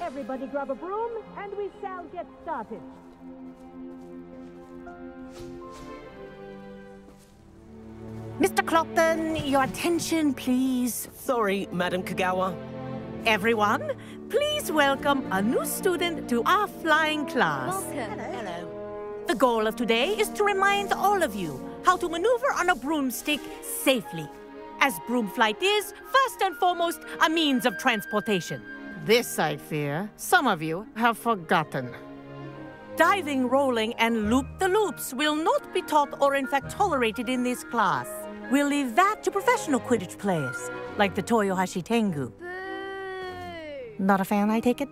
Everybody grab a broom, and we shall get started. Mr. Clopton, your attention, please. Sorry, Madam Kagawa. Everyone, please welcome a new student to our flying class. Welcome. Hello. The goal of today is to remind all of you how to maneuver on a broomstick safely, as broom flight is, first and foremost, a means of transportation. This, I fear, some of you have forgotten. Diving, rolling, and loop-the-loops will not be taught or in fact tolerated in this class. We'll leave that to professional Quidditch players, like the Toyohashi Tengu. Boo! Not a fan, I take it?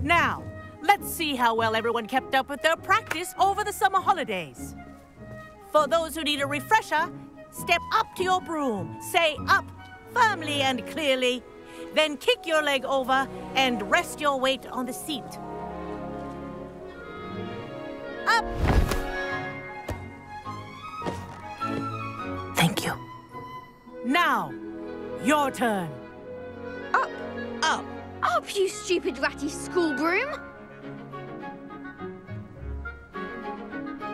Now, let's see how well everyone kept up with their practice over the summer holidays. For those who need a refresher, step up to your broom, say up firmly and clearly, then kick your leg over and rest your weight on the seat. Up! Thank you. Now, your turn. Up! Up! Up, you stupid ratty school broom!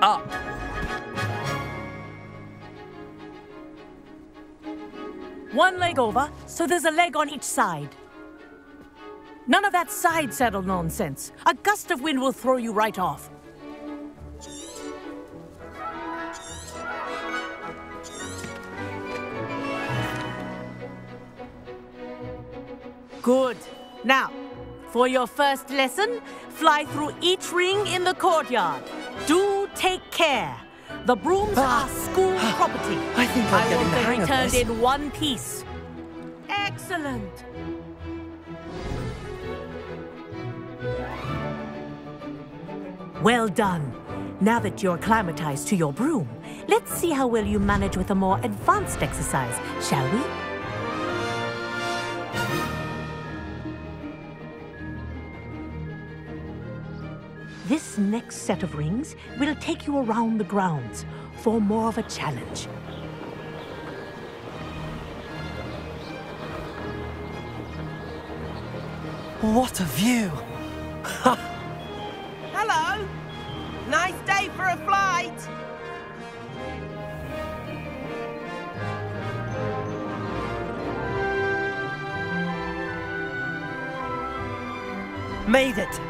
Up! One leg over, so there's a leg on each side. None of that side saddle nonsense. A gust of wind will throw you right off. Good. Now, for your first lesson, fly through each ring in the courtyard. Do take care. The brooms are school property. I think I'm getting the hang of returned this. in one piece. Excellent. Well done. Now that you're acclimatized to your broom, let's see how well you manage with a more advanced exercise, shall we? This next set of rings will take you around the grounds for more of a challenge. What a view! Hello! Nice day for a flight! Made it!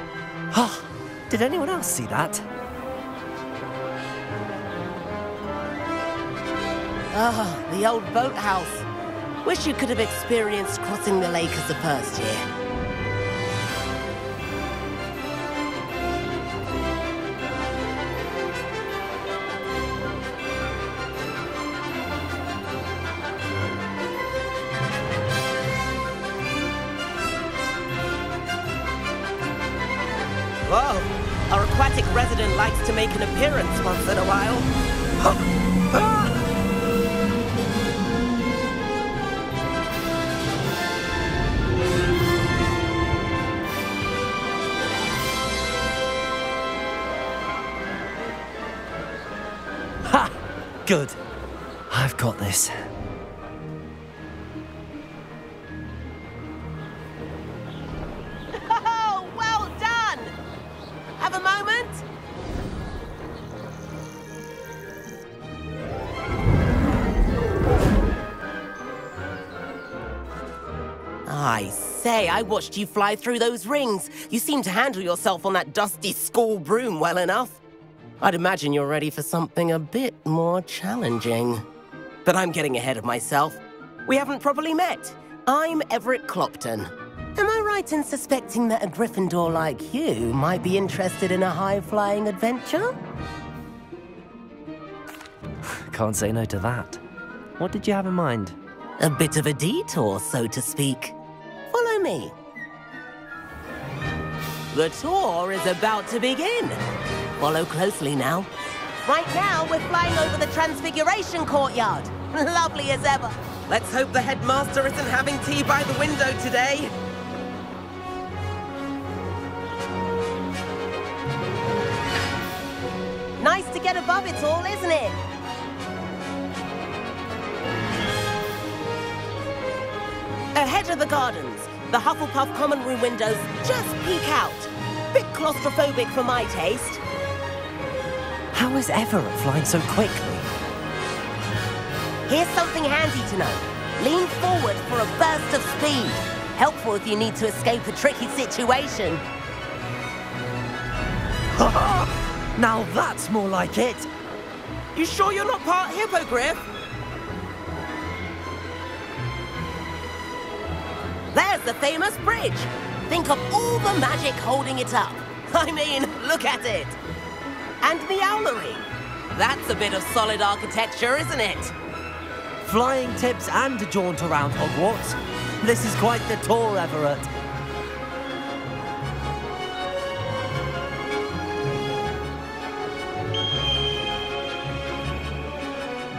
Did anyone else see that? Ah, the old boathouse. Wish you could have experienced crossing the lake as a first year. Whoa, our aquatic resident likes to make an appearance once in a while. Ha! Good. I've got this. Oh, well done! Have a moment? I say, I watched you fly through those rings. You seem to handle yourself on that dusty school broom well enough. I'd imagine you're ready for something a bit more challenging. But I'm getting ahead of myself. We haven't properly met. I'm Everett Clopton. Am I right in suspecting that a Gryffindor like you might be interested in a high-flying adventure? Can't say no to that. What did you have in mind? A bit of a detour, so to speak. Follow me. The tour is about to begin. Follow closely now. Right now, we're flying over the Transfiguration Courtyard. Lovely as ever. Let's hope the headmaster isn't having tea by the window today. Nice to get above it all, isn't it? Ahead of the gardens, The Hufflepuff common room windows just peek out. Bit claustrophobic for my taste. How is Everett flying so quickly? Here's something handy to know. Lean forward for a burst of speed. Helpful if you need to escape a tricky situation. Now that's more like it. You sure you're not part hippogriff? There's the famous bridge. Think of all the magic holding it up. I mean, look at it. And the owlery. That's a bit of solid architecture, isn't it? Flying tips and a jaunt around Hogwarts. This is quite the tour, Everett.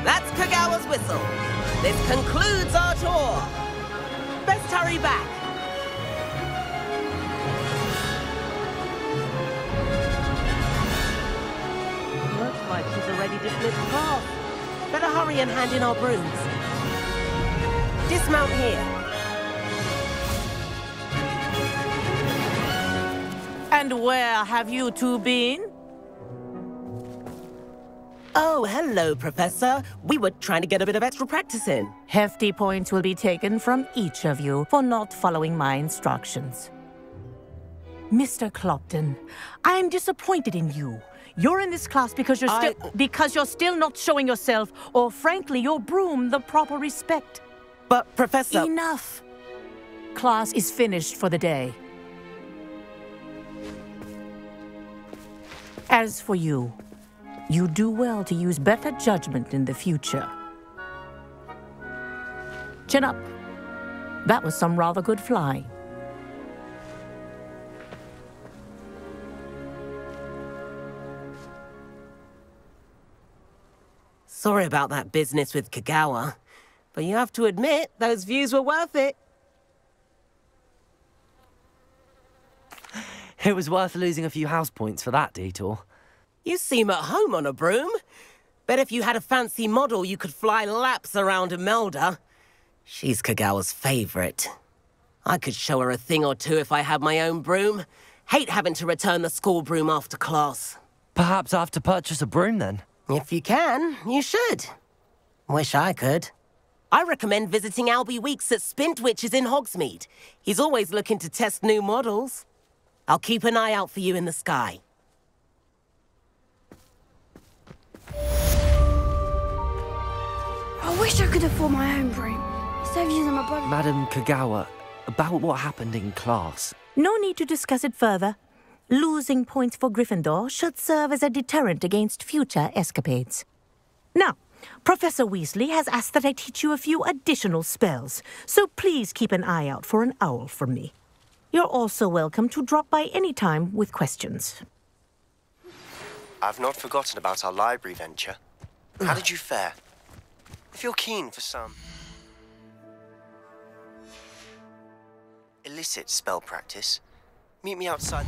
That's Kagawa's whistle. This concludes our tour. Best hurry back. Looks like she's already dismissed class. Better hurry and hand in our brooms. Dismount here. And where have you two been? Oh, hello, Professor. We were trying to get a bit of extra practice in. Hefty points will be taken from each of you for not following my instructions. Mr. Clopton, I'm disappointed in you. You're in this class because you're still not showing yourself, or frankly, your broom the proper respect. But, Professor... Enough. Class is finished for the day. As for you, you do well to use better judgment in the future. Chin up. That was some rather good flying. Sorry about that business with Kagawa, but you have to admit, those views were worth it. It was worth losing a few house points for that detour. You seem at home on a broom. Bet if you had a fancy model, you could fly laps around Imelda. She's Kagawa's favorite. I could show her a thing or two if I had my own broom. Hate having to return the school broom after class. Perhaps I have to purchase a broom then. If you can, you should. Wish I could. I recommend visiting Albie Weeks at Spintwitches in Hogsmeade. He's always looking to test new models. I'll keep an eye out for you in the sky. I wish I could afford my own broom, instead of using my brother. Madam Kagawa, about what happened in class. No need to discuss it further. Losing points for Gryffindor should serve as a deterrent against future escapades. Now, Professor Weasley has asked that I teach you a few additional spells, so please keep an eye out for an owl from me. You're also welcome to drop by any time with questions. I've not forgotten about our library venture. How did you fare? If you're keen for some illicit spell practice, meet me outside.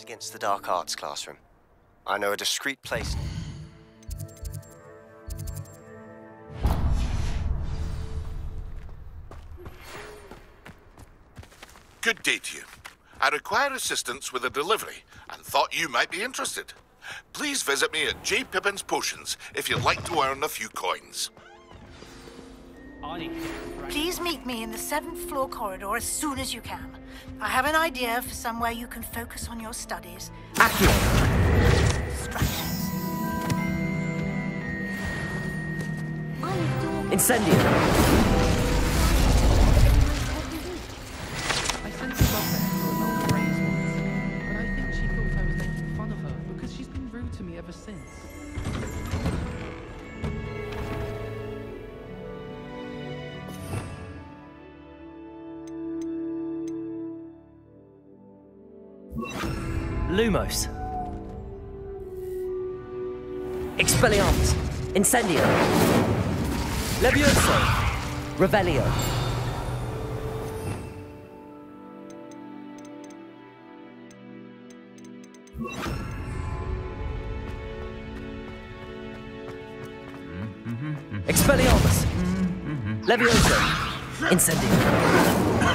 Against the dark arts classroom. I know a discreet place. Good day to you. I require assistance with a delivery and thought you might be interested. Please visit me at J. Pippin's Potions if you'd like to earn a few coins. Please meet me in the 7th floor corridor as soon as you can. I have an idea for somewhere you can focus on your studies. Distractions. Incendio. I sent some love letters to Imelda Reyes once, but I think she thought I was making fun of her because she's been rude to me ever since. Lumos. Expelliarmus. Incendio. Levioso. Revelio. Expelliarmus. Levioso. Incendio.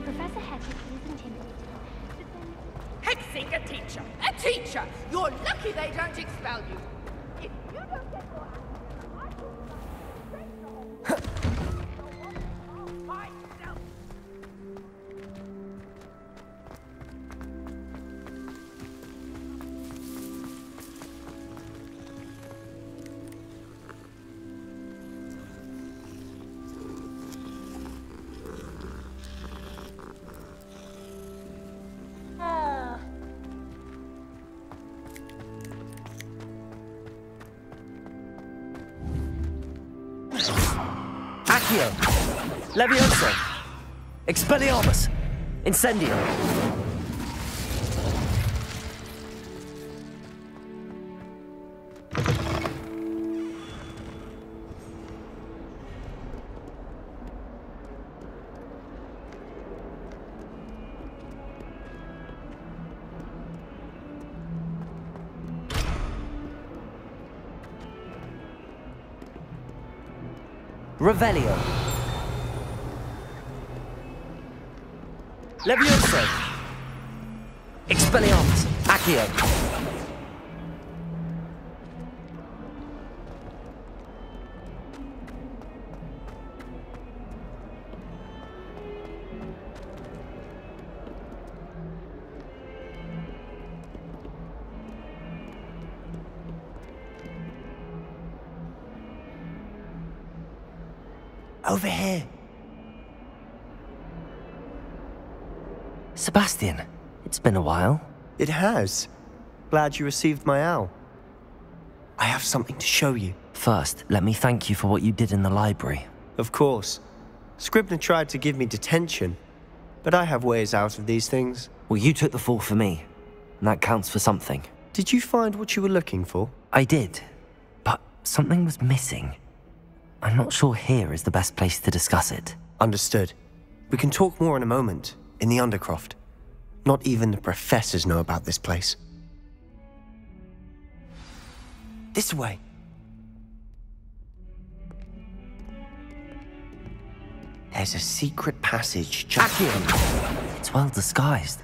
Professor Hedges is intimidated. Hexing a teacher! A teacher! You're lucky they don't expel you! If you don't get your myself! Accio. Levioso. Expelliarmus. Incendio. Revelio. Levioso. Expelliarmus. Accio. Over here. Sebastian, it's been a while. It has. Glad you received my owl. I have something to show you. First, let me thank you for what you did in the library. Of course. Scribner tried to give me detention, but I have ways out of these things. Well, you took the fall for me, and that counts for something. Did you find what you were looking for? I did, but something was missing. I'm not sure here is the best place to discuss it. Understood. We can talk more in a moment, in the Undercroft. Not even the professors know about this place. This way. There's a secret passage just... Accio! It's well disguised.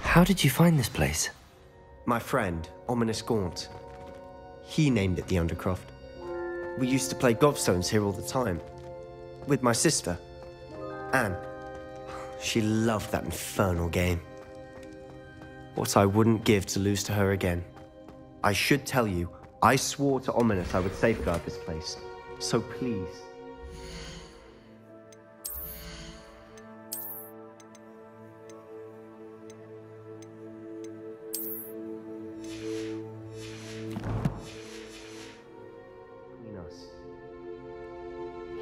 How did you find this place? My friend, Ominous Gaunt. He named it the Undercroft. We used to play gobstones here all the time. With my sister, Anne. She loved that infernal game. What I wouldn't give to lose to her again. I should tell you, I swore to Ominous I would safeguard this place. So please.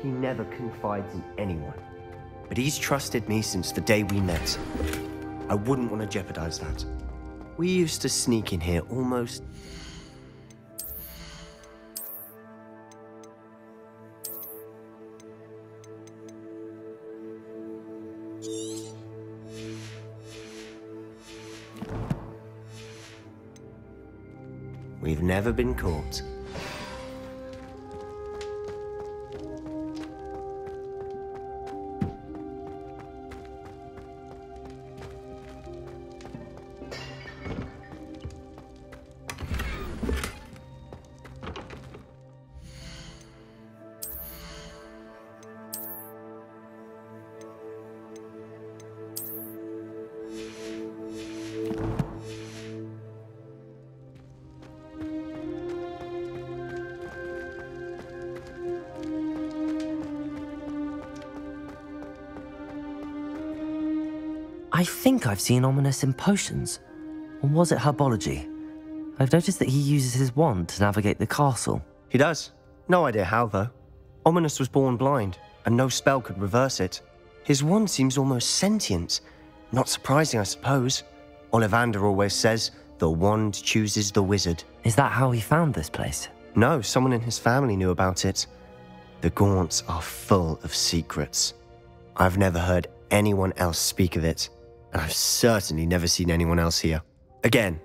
He never confides in anyone. But he's trusted me since the day we met. I wouldn't want to jeopardize that. We used to sneak in here almost... We've never been caught. I think I've seen Ominous in potions. Or was it herbology? I've noticed that he uses his wand to navigate the castle. He does. No idea how, though. Ominous was born blind, and no spell could reverse it. His wand seems almost sentient. Not surprising, I suppose. Ollivander always says, the wand chooses the wizard. Is that how he found this place? No, someone in his family knew about it. The Gaunts are full of secrets. I've never heard anyone else speak of it, and I've certainly never seen anyone else here. Again,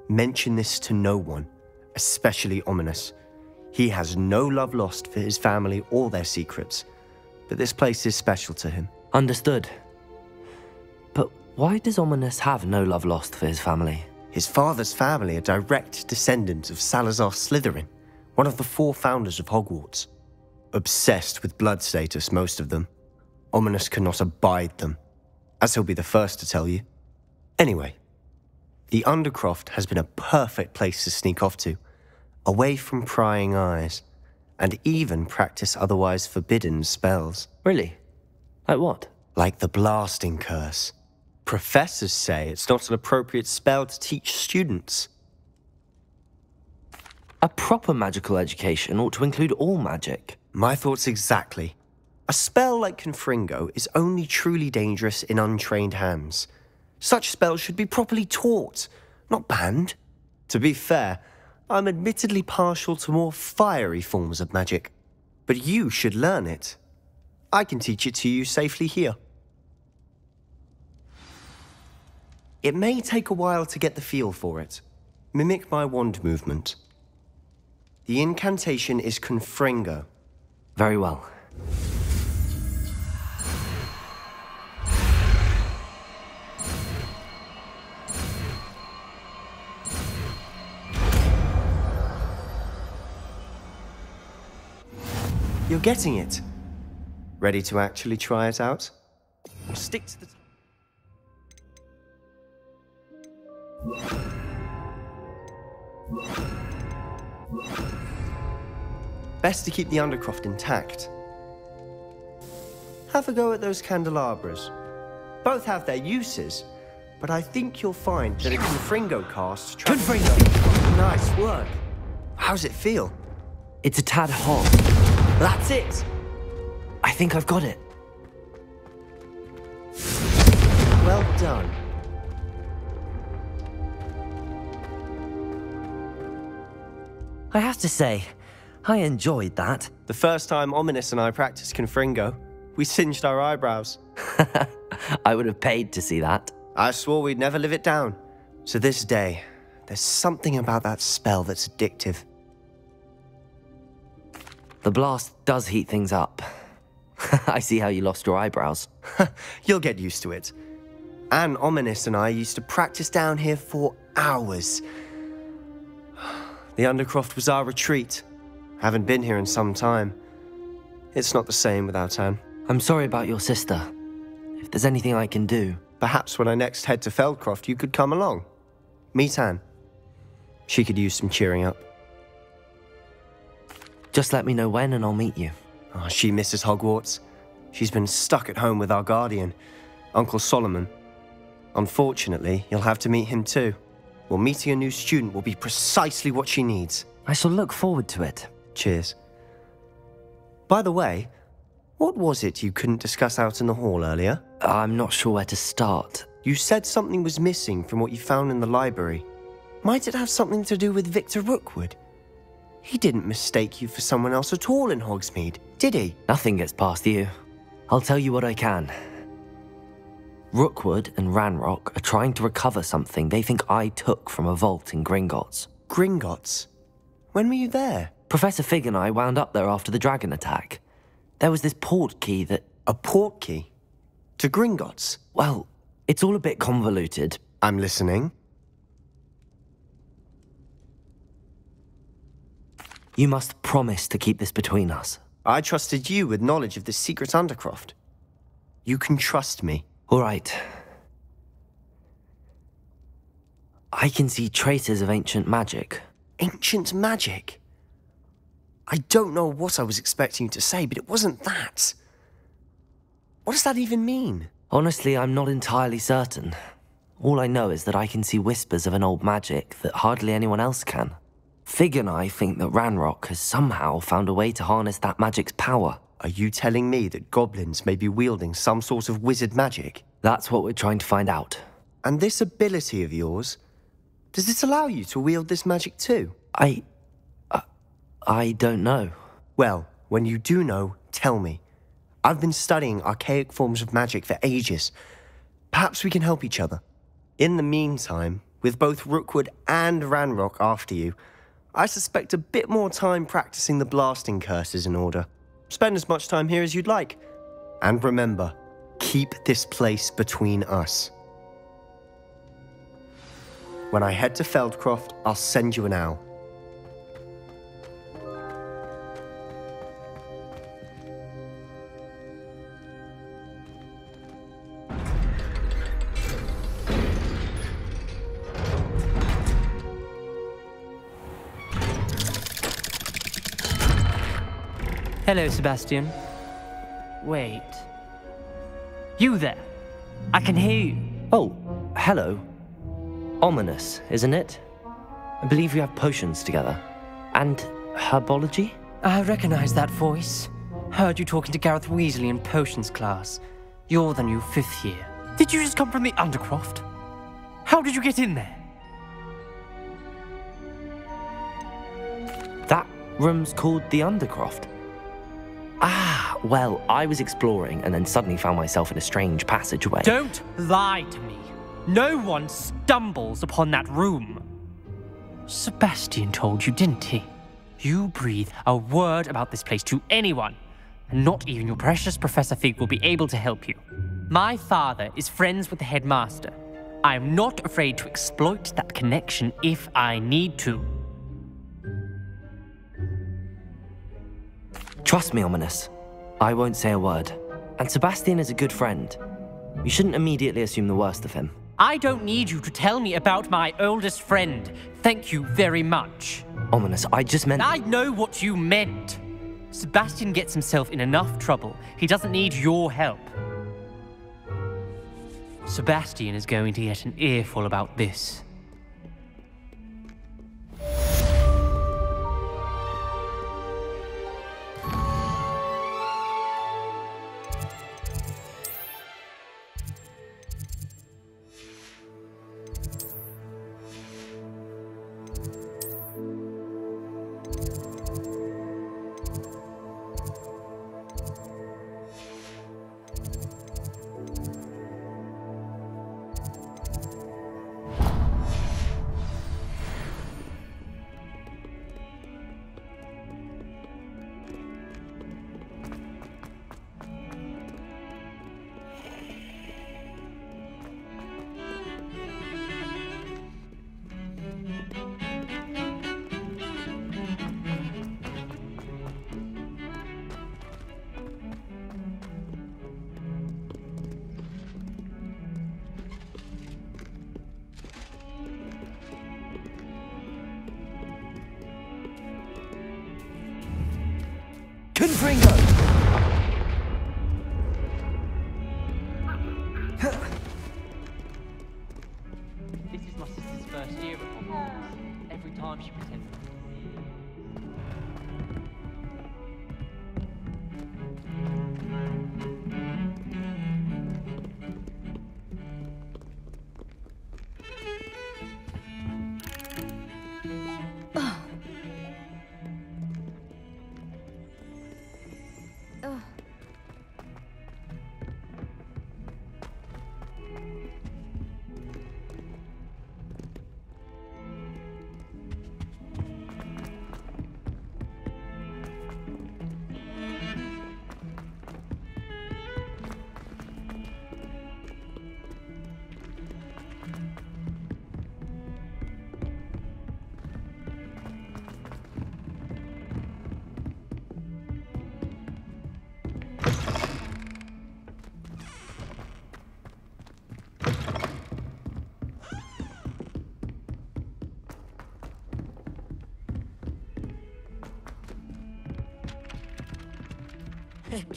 mention this to no one, especially Ominous. He has no love lost for his family or their secrets, but this place is special to him. Understood. But why does Ominous have no love lost for his family? His father's family are direct descendants of Salazar Slytherin, one of the 4 founders of Hogwarts. Obsessed with blood status, most of them. Ominous cannot abide them, as he'll be the first to tell you. Anyway, the Undercroft has been a perfect place to sneak off to, away from prying eyes, and even practice otherwise forbidden spells. Really? Like what? Like the blasting curse. Professors say it's not an appropriate spell to teach students. A proper magical education ought to include all magic. My thoughts exactly. A spell like Confringo is only truly dangerous in untrained hands. Such spells should be properly taught, not banned. To be fair, I'm admittedly partial to more fiery forms of magic, but you should learn it. I can teach it to you safely here. It may take a while to get the feel for it. Mimic my wand movement. The incantation is Confringo. Very well. You're getting it. Ready to actually try it out? Or stick to the... Best to keep the Undercroft intact. Have a go at those candelabras. Both have their uses, but I think you'll find that a Confringo cast... Confringo! Nice work. How's it feel? It's a tad hot. That's it! I think I've got it. Well done. I have to say, I enjoyed that. The first time Ominous and I practiced Confringo, we singed our eyebrows. I would have paid to see that. I swore we'd never live it down. To this day, there's something about that spell that's addictive. The blast does heat things up. I see how you lost your eyebrows. You'll get used to it. Anne, Ominous and I used to practice down here for hours. The Undercroft was our retreat. Haven't been here in some time. It's not the same without Anne. I'm sorry about your sister. If there's anything I can do... Perhaps when I next head to Feldcroft, you could come along. Meet Anne. She could use some cheering up. Just let me know when and I'll meet you. Oh, she misses Hogwarts. She's been stuck at home with our guardian, Uncle Solomon. Unfortunately, you'll have to meet him too. Well, meeting a new student will be precisely what she needs. I shall look forward to it. Cheers. By the way, what was it you couldn't discuss out in the hall earlier? I'm not sure where to start. You said something was missing from what you found in the library. Might it have something to do with Victor Rookwood? He didn't mistake you for someone else at all in Hogsmeade, did he? Nothing gets past you. I'll tell you what I can. Rookwood and Ranrock are trying to recover something they think I took from a vault in Gringotts. Gringotts? When were you there? Professor Fig and I wound up there after the dragon attack. There was this port key that... A port key? To Gringotts? Well, it's all a bit convoluted. I'm listening. You must promise to keep this between us. I trusted you with knowledge of this secret Undercroft. You can trust me. All right. I can see traces of ancient magic. Ancient magic? I don't know what I was expecting you to say, but it wasn't that. What does that even mean? Honestly, I'm not entirely certain. All I know is that I can see whispers of an old magic that hardly anyone else can. Fig and I think that Ranrock has somehow found a way to harness that magic's power. Are you telling me that goblins may be wielding some sort of wizard magic? That's what we're trying to find out. And this ability of yours, does this allow you to wield this magic too? I don't know. Well, when you do know, tell me. I've been studying archaic forms of magic for ages. Perhaps we can help each other. In the meantime, with both Rookwood and Ranrock after you, I suspect a bit more time practicing the blasting curse is in order. Spend as much time here as you'd like. And remember, keep this place between us. When I head to Feldcroft, I'll send you an owl. Hello, Sebastian. Wait. You there? I can hear you. Oh, hello. Ominous, isn't it? I believe we have potions together. And herbology? I recognize that voice. Heard you talking to Gareth Weasley in potions class. You're the new 5th year. Did you just come from the Undercroft? How did you get in there? That room's called the Undercroft. Ah, well, I was exploring and then suddenly found myself in a strange passageway. Don't lie to me. No one stumbles upon that room. Sebastian told you, didn't he? You breathe a word about this place to anyone, and not even your precious Professor Fig will be able to help you. My father is friends with the headmaster. I am not afraid to exploit that connection if I need to. Trust me, Ominous. I won't say a word. And Sebastian is a good friend. You shouldn't immediately assume the worst of him. I don't need you to tell me about my oldest friend. Thank you very much. Ominous, I just meant... I know what you meant. Sebastian gets himself in enough trouble. He doesn't need your help. Sebastian is going to get an earful about this. Confringo! This is my sister's first year at Hogwarts. Every time she pretends.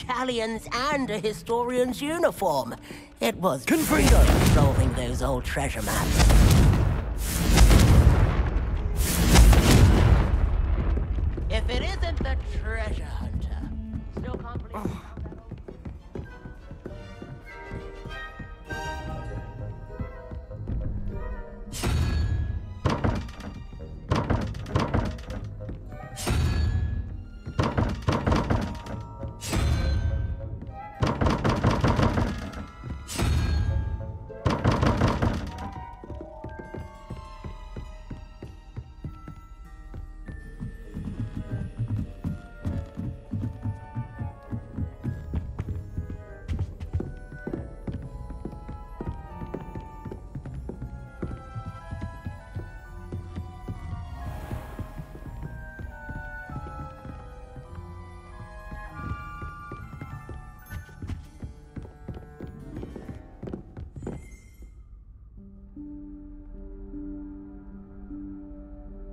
Galleons and a historian's uniform. It was brilliant solving those old treasure maps. If it isn't the treasure hunter, still can't believe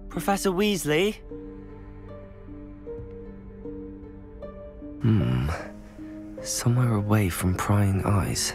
Professor Weasley? Somewhere away from prying eyes.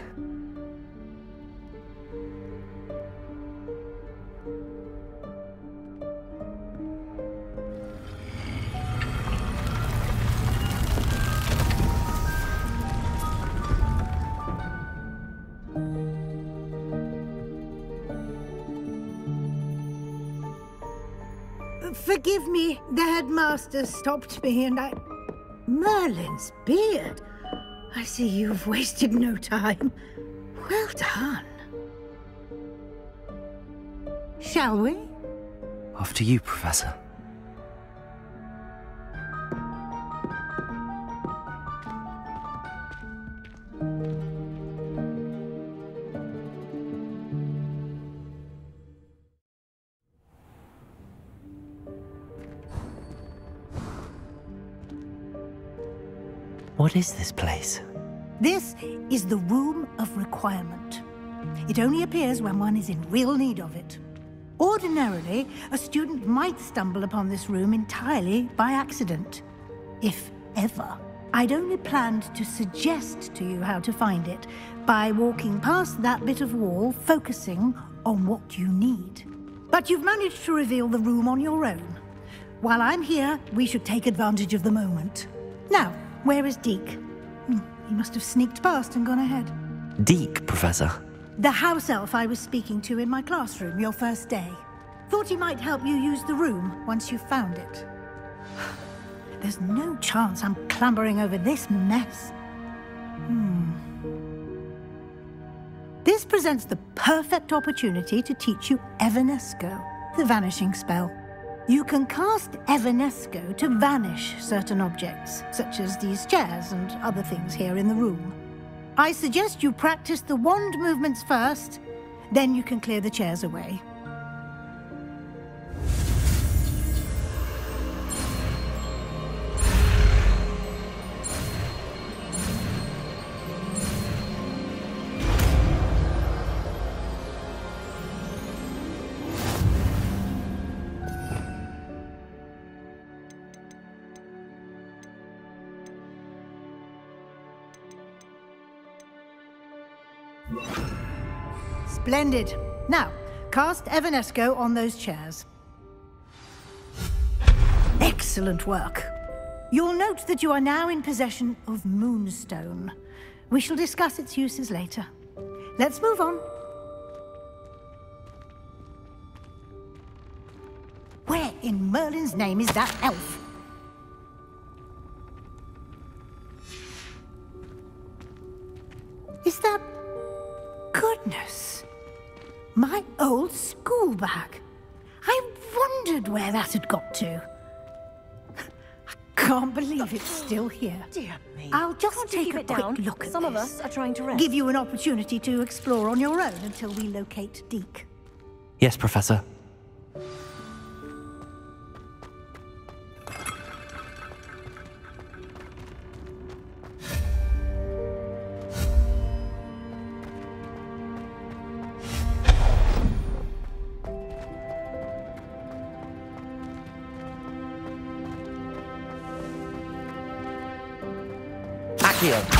Forgive me, the headmaster stopped me and I... Merlin's beard. I see you've wasted no time. Well done. Shall we? After you, Professor. What is this place? This is the Room of Requirement. It only appears when one is in real need of it. Ordinarily, a student might stumble upon this room entirely by accident. If ever. I'd only planned to suggest to you how to find it by walking past that bit of wall, focusing on what you need. But you've managed to reveal the room on your own. While I'm here, we should take advantage of the moment. Now, where is Deke? He must have sneaked past and gone ahead. Deke, Professor. The house elf I was speaking to in my classroom your first day. Thought he might help you use the room once you've found it. There's no chance I'm clambering over this mess. This presents the perfect opportunity to teach you Evanesco, the vanishing spell. You can cast Evanesco to vanish certain objects, such as these chairs and other things here in the room. I suggest you practice the wand movements first, then you can clear the chairs away. Splendid. Now, cast Evanesco on those chairs. Excellent work. You'll note that you are now in possession of Moonstone. We shall discuss its uses later. Let's move on. Where in Merlin's name is that elf? Is that... Goodness. My old school bag. I wondered where that had got to. I can't believe it's still here. Dear me. I'll just take a quick look at Some of this. us are trying to rest. Give you an opportunity to explore on your own until we locate Deke. Yes, Professor. Accio.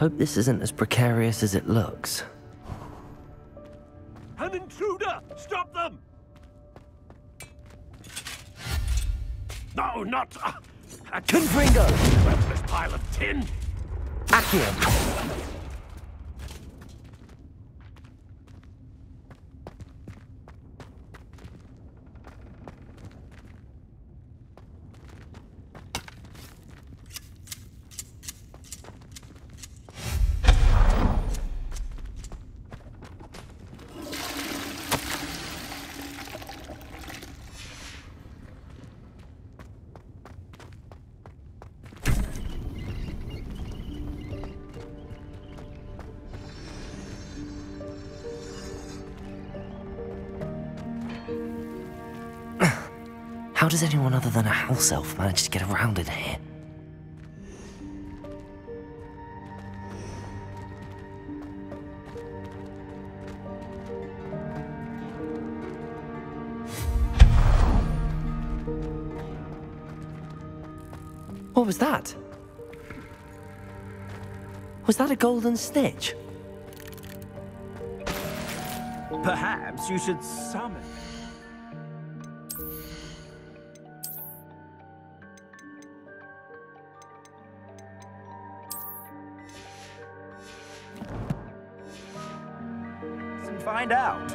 Hope this isn't as precarious as it looks. An intruder! Stop them! No, not a Confringo! worthless pile of tin! Accio. How does anyone other than a house elf manage to get around in here? What was that? Was that a golden snitch? Perhaps you should summon. Find out.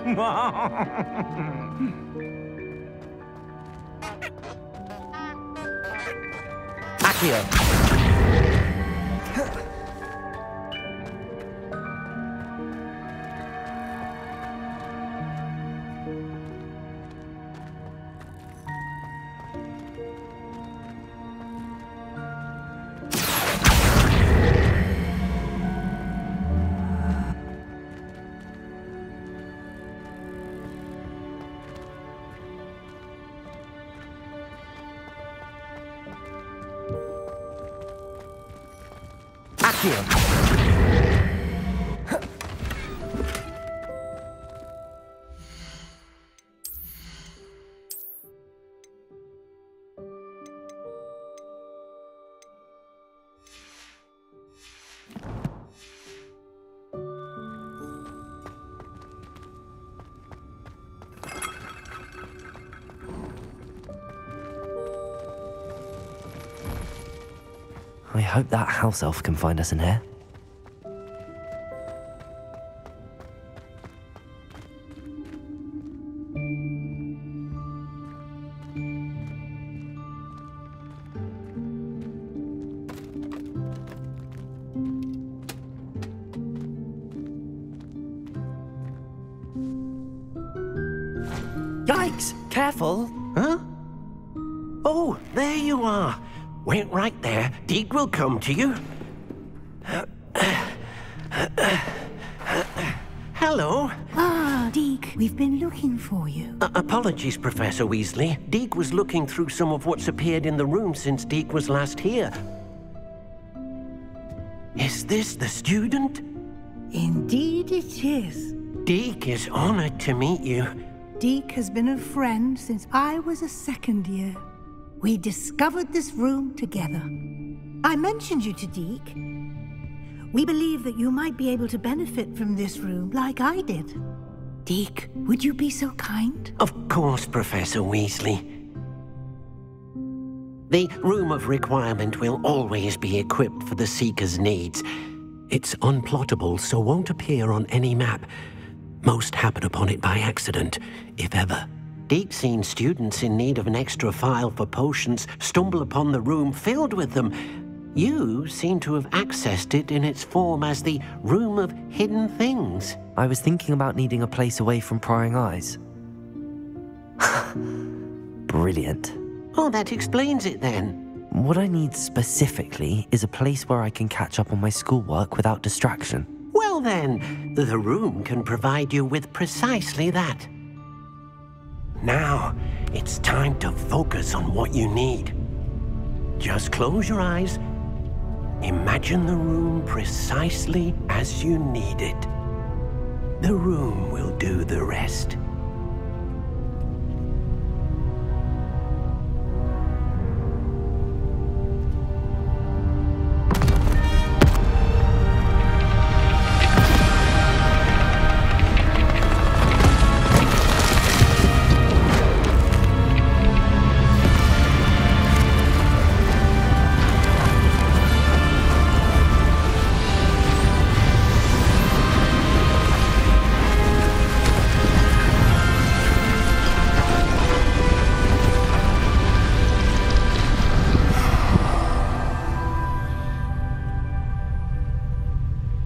Accio. I hope that house elf can find us in here. Yikes! Careful! Huh? Oh, there you are. Wait right there. Deke will come to you. Hello. Ah, Deke, we've been looking for you. Apologies, Professor Weasley. Deke was looking through some of what's appeared in the room since Deke was last here. Is this the student? Indeed it is. Deke is honored to meet you. Deke has been a friend since I was a second year. We discovered this room together. I mentioned you to Deke. We believe that you might be able to benefit from this room like I did. Deke, would you be so kind? Of course, Professor Weasley. The Room of Requirement will always be equipped for the Seeker's needs. It's unplottable, so won't appear on any map. Most happen upon it by accident, if ever. Deke's seen students in need of an extra file for potions stumble upon the room filled with them. You seem to have accessed it in its form as the Room of Hidden Things. I was thinking about needing a place away from prying eyes. Brilliant. Oh, that explains it then. What I need specifically is a place where I can catch up on my schoolwork without distraction. Well then, the room can provide you with precisely that. Now, it's time to focus on what you need. Just close your eyes. Imagine the room precisely as you need it. The room will do the rest.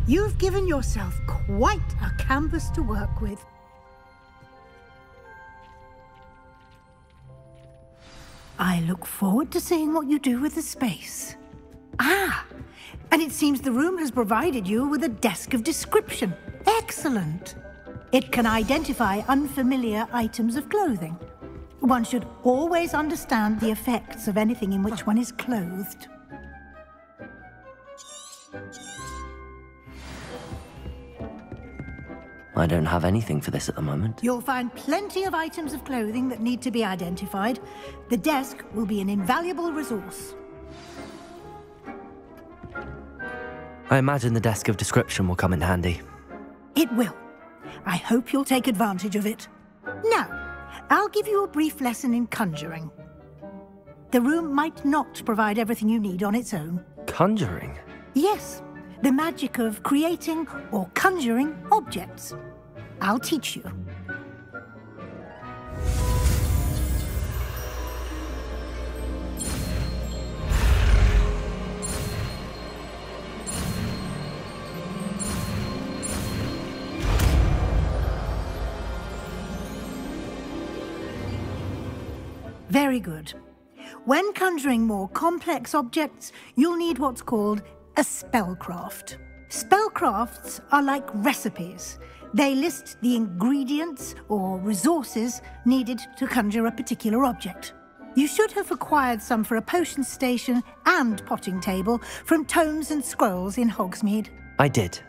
You've given yourself quite a canvas to work with. I look forward to seeing what you do with the space. Ah, and it seems the room has provided you with a desk of description. Excellent. It can identify unfamiliar items of clothing. One should always understand the effects of anything in which one is clothed. I don't have anything for this at the moment. You'll find plenty of items of clothing that need to be identified. The desk will be an invaluable resource. I imagine the desk of description will come in handy. It will. I hope you'll take advantage of it. Now, I'll give you a brief lesson in conjuring. The room might not provide everything you need on its own. Conjuring? Yes, the magic of creating or conjuring objects. I'll teach you. Very good. When conjuring more complex objects, you'll need what's called a spellcraft. Spellcrafts are like recipes. They list the ingredients or resources needed to conjure a particular object. You should have acquired some for a potion station and potting table from tomes and scrolls in Hogsmeade. I did.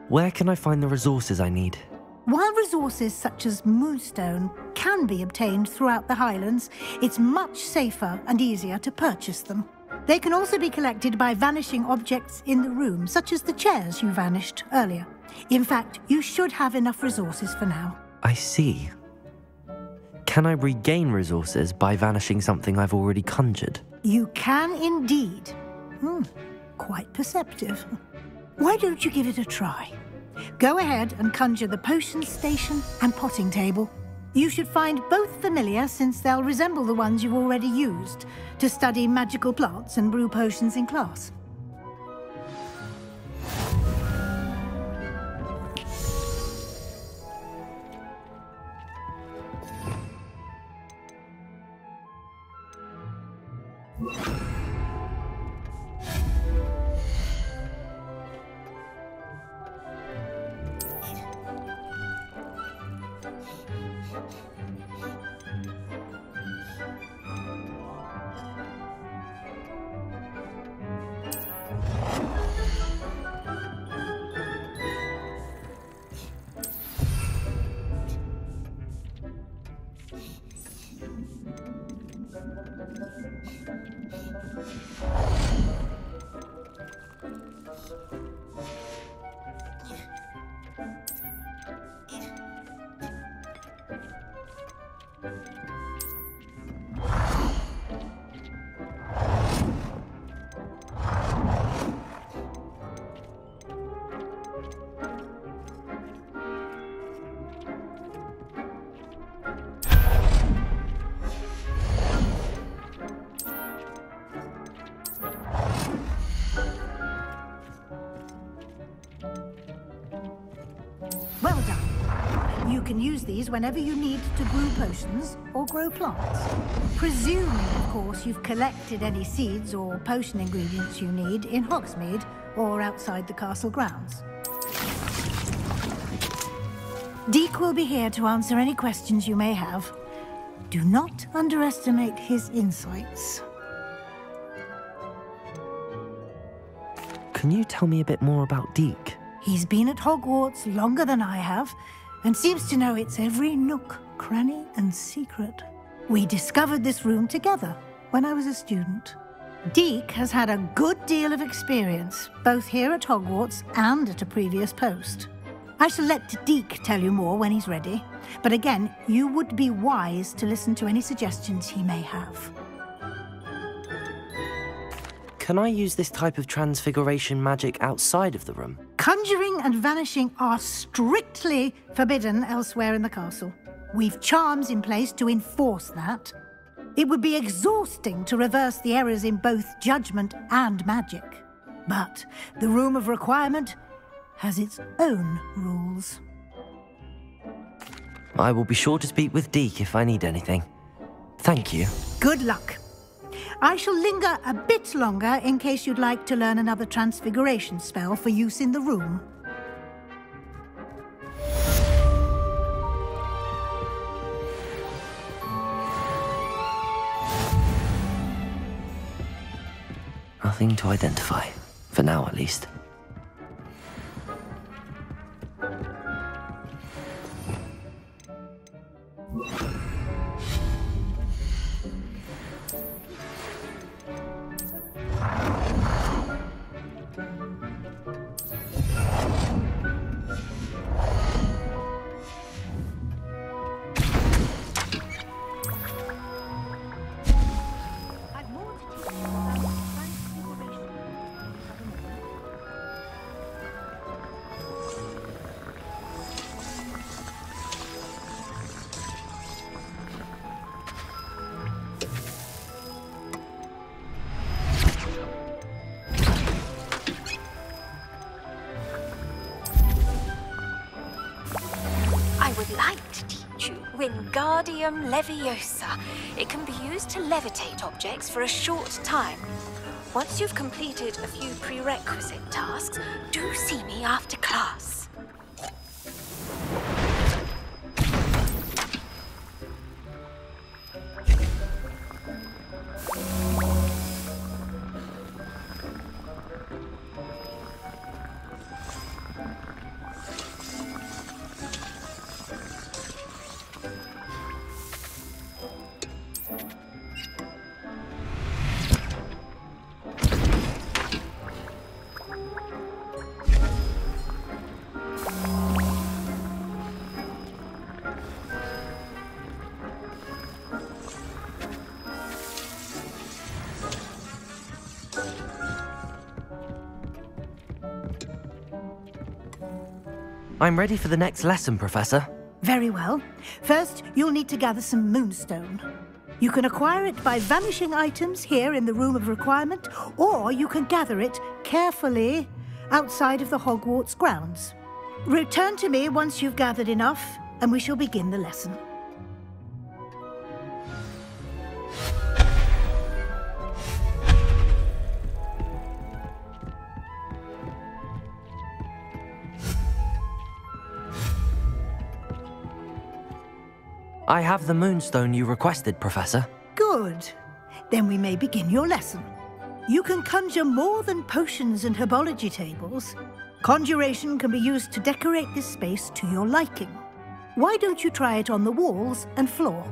Where can I find the resources I need? While resources such as moonstone can be obtained throughout the Highlands, it's much safer and easier to purchase them. They can also be collected by vanishing objects in the room, such as the chairs you vanished earlier. In fact, you should have enough resources for now. I see. Can I regain resources by vanishing something I've already conjured? You can indeed. Quite perceptive. Why don't you give it a try? Go ahead and conjure the potion station and potting table. You should find both familiar, since they'll resemble the ones you've already used to study magical plants and brew potions in class. Well done. You can use these whenever you need to brew potions or grow plants. Presuming, of course, you've collected any seeds or potion ingredients you need in Hogsmeade or outside the castle grounds. Deek will be here to answer any questions you may have. Do not underestimate his insights. Can you tell me a bit more about Deek? He's been at Hogwarts longer than I have, and seems to know its every nook, cranny, and secret. We discovered this room together when I was a student. Deek has had a good deal of experience, both here at Hogwarts and at a previous post. I shall let Deek tell you more when he's ready, but again, you would be wise to listen to any suggestions he may have. Can I use this type of transfiguration magic outside of the room? Conjuring and vanishing are strictly forbidden elsewhere in the castle. We've charms in place to enforce that. It would be exhausting to reverse the errors in both judgment and magic. But the Room of Requirement has its own rules. I will be sure to speak with Deek if I need anything. Thank you. Good luck. I shall linger a bit longer in case you'd like to learn another transfiguration spell for use in the room. Nothing to identify, for now at least. Wingardium Leviosa. It can be used to levitate objects for a short time. Once you've completed a few prerequisite tasks, do see me after class. I'm ready for the next lesson, Professor. Very well. First, you'll need to gather some moonstone. You can acquire it by vanishing items here in the Room of Requirement, or you can gather it carefully outside of the Hogwarts grounds. Return to me once you've gathered enough, and we shall begin the lesson. I have the moonstone you requested, Professor. Good. Then we may begin your lesson. You can conjure more than potions and herbology tables. Conjuration can be used to decorate this space to your liking. Why don't you try it on the walls and floor?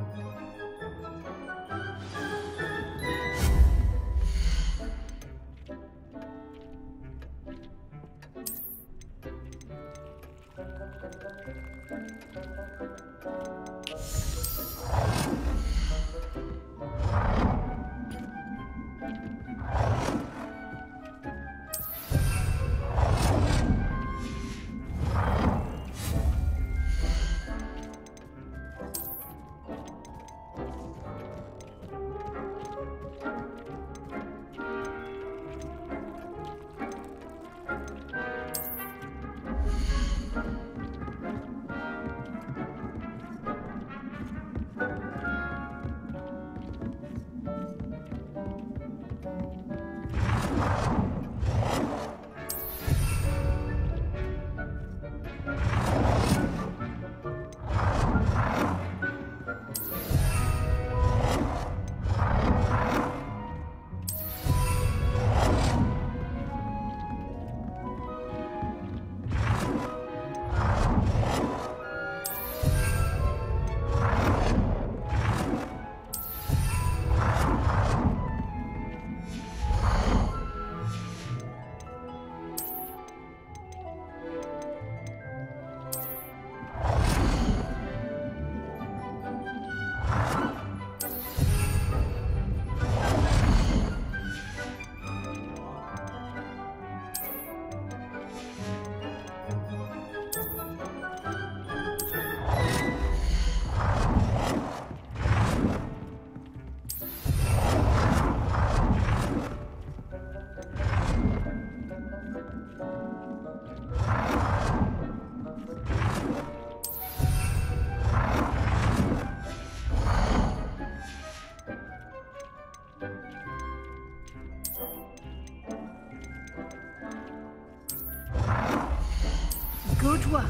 Good work.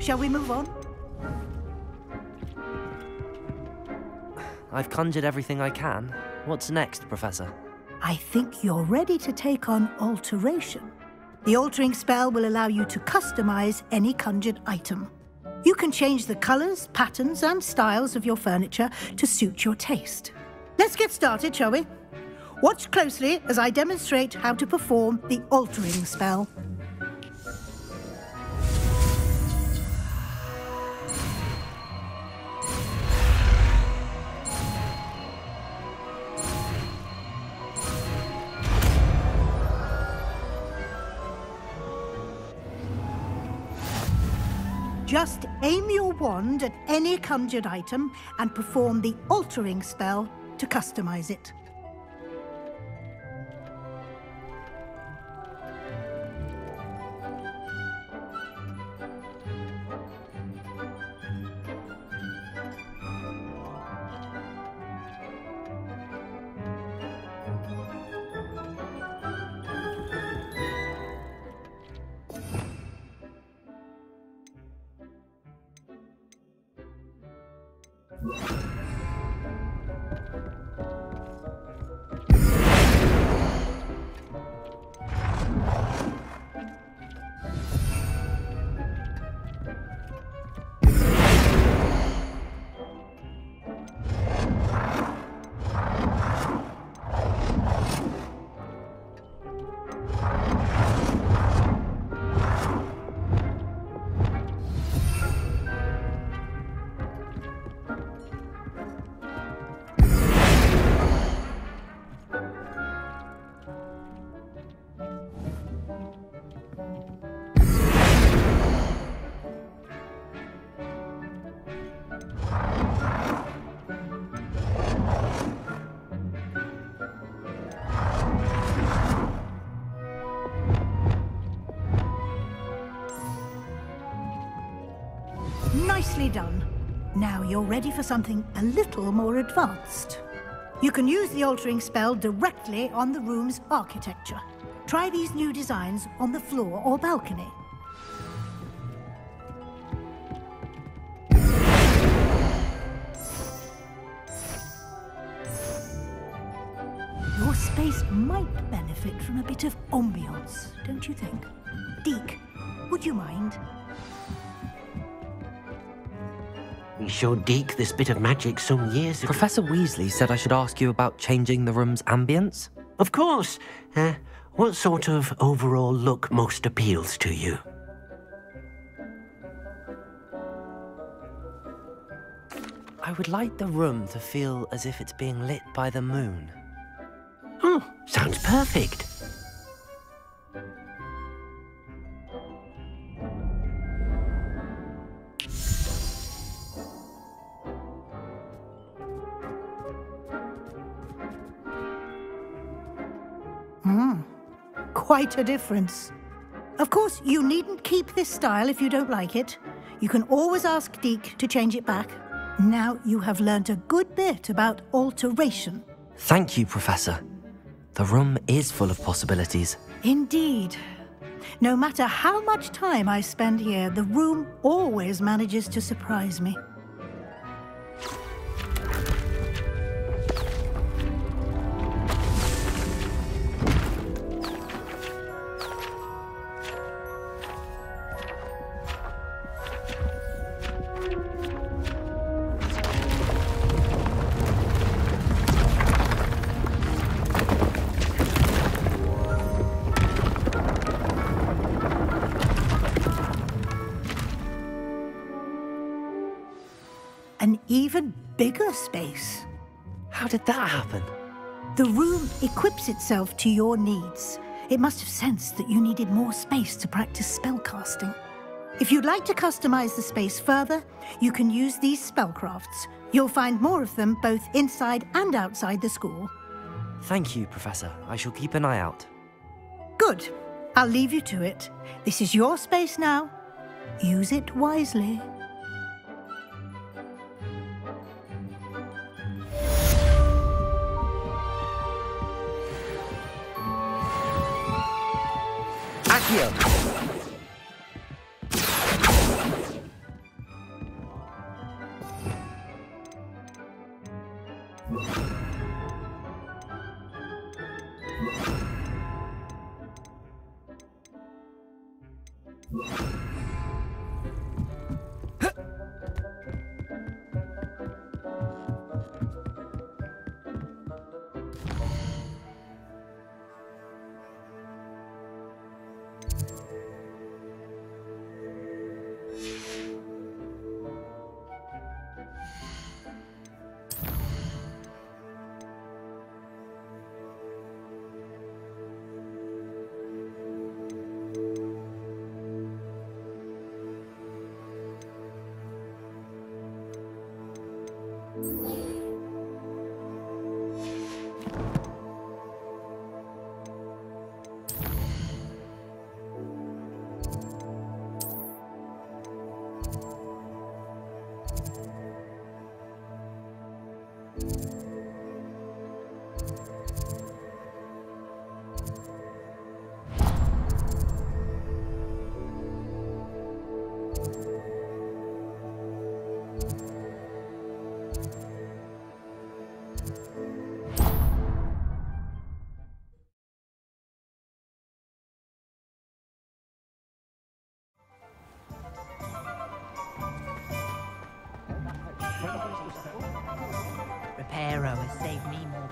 Shall we move on? I've conjured everything I can. What's next, Professor? I think you're ready to take on alteration. The altering spell will allow you to customize any conjured item. You can change the colors, patterns, and styles of your furniture to suit your taste. Let's get started, shall we? Watch closely as I demonstrate how to perform the altering spell. Just aim your wand at any conjured item and perform the altering spell to customize it. Nicely done. Now you're ready for something a little more advanced. You can use the altering spell directly on the room's architecture. Try these new designs on the floor or balcony. Your space might benefit from a bit of ambiance, don't you think? Deke, would you mind? We showed Deke this bit of magic some years ago. Professor Weasley said I should ask you about changing the room's ambience. Of course. What sort of overall look most appeals to you? I would like the room to feel as if it's being lit by the moon. Oh, sounds perfect. Quite a difference. Of course, you needn't keep this style if you don't like it. You can always ask Deke to change it back. Now you have learnt a good bit about alteration. Thank you, Professor. The room is full of possibilities. Indeed. No matter how much time I spend here, the room always manages to surprise me. An even bigger space. How did that happen? The room equips itself to your needs. It must have sensed that you needed more space to practice spellcasting. If you'd like to customize the space further, you can use these spellcrafts. You'll find more of them both inside and outside the school. Thank you, Professor. I shall keep an eye out. Good. I'll leave you to it. This is your space now. Use it wisely. Accio! Reparo has saved me more.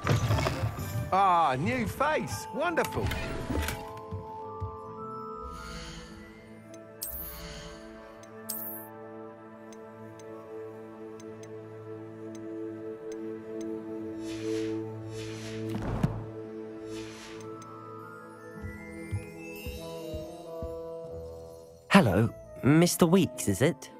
Ah, new face. Wonderful. Hello, Mr. Weeks, is it?